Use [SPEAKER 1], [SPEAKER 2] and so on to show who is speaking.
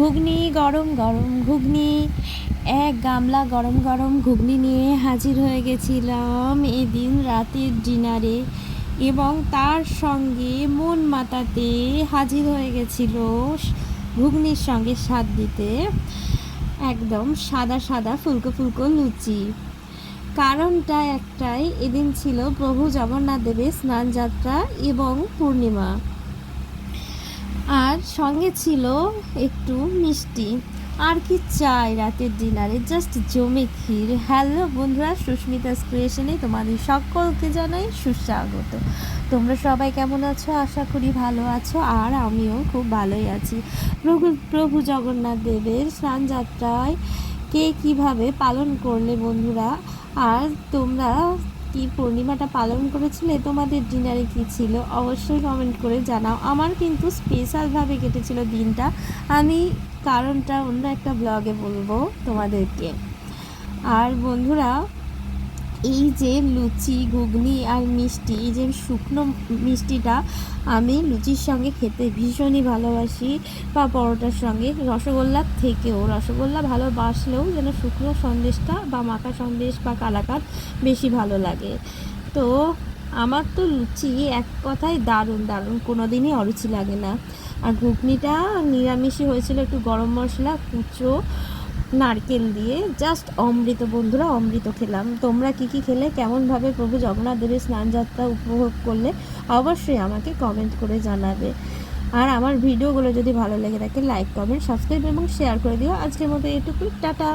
[SPEAKER 1] ঘুগনি, গরম গরম ঘুগনি, এক গামলা গরম গরম ঘুগনি নিয়ে হাজির হয়ে গেছিলাম এদিন রাতের ডিনারে। এবং তার সঙ্গে মন মাতাতে হাজির হয়ে গেছিল ঘুগনির সঙ্গে স্বাদ দিতে একদম সাদা সাদা ফুলকো ফুলকো লুচি। কারণটা একটাই, এদিন ছিল প্রভু জগন্নাথ দেবের স্নানযাত্রা এবং পূর্ণিমা, আর সঙ্গে ছিল একটু মিষ্টি। আর কি চাই রাতের ডিনারে, জাস্ট জমে ক্ষীর। হ্যালো বন্ধুরা, সুস্মিতাস ক্রিয়েশনে তোমাদের সকলকে জানাই সুস্বাগত। তোমরা সবাই কেমন আছো? আশা করি ভালো আছো, আর আমিও খুব ভালোই আছি। প্রভু জগন্নাথ দেবের স্নানযাত্রায় কে কীভাবে পালন করলে বন্ধুরা, আর তোমরা কি পূর্ণিমাটা পালন করেছিলে? তোমাদের ডিনারে কী ছিল অবশ্যই কমেন্ট করে জানাও। আমার কিন্তু স্পেশালভাবে কেটেছিল দিনটা, আমি কারণটা অন্য একটা ব্লগে বলবো তোমাদেরকে। আর বন্ধুরা, এই যে লুচি, ঘুগনি আর মিষ্টি, এই যে শুকনো মিষ্টিটা আমি লুচির সঙ্গে খেতে ভীষণই ভালোবাসি, বা পরোটার সঙ্গে। রসগোল্লার থেকেও, রসগোল্লা ভালোবাসলেও যেন শুকনো সন্দেশটা বা মাখা সন্দেশ বা কালাকাঁদ বেশি ভালো লাগে। তো আমার তো লুচি এক কথায় দারুণ দারুণ, কোনো দিনই অরুচি লাগে না। আর ঘুগনিটা নিরামিষই হয়েছিল, একটু গরম মশলা, কুচো নারকেল দিয়ে, জাস্ট অমৃত বন্ধুরা, অমৃত খেলাম। তোমরা কি কি খেলে, কেমনভাবে প্রভু জগন্নাথ দেবের স্নানযাত্রা উপভোগ করলে অবশ্যই আমাকে কমেন্ট করে জানাবে। আর আমার ভিডিওগুলো যদি ভালো লেগে থাকে লাইক, কমেন্ট, সাবস্ক্রাইব এবং শেয়ার করে দিও। আজকের মতো এটুকুই, টাটা।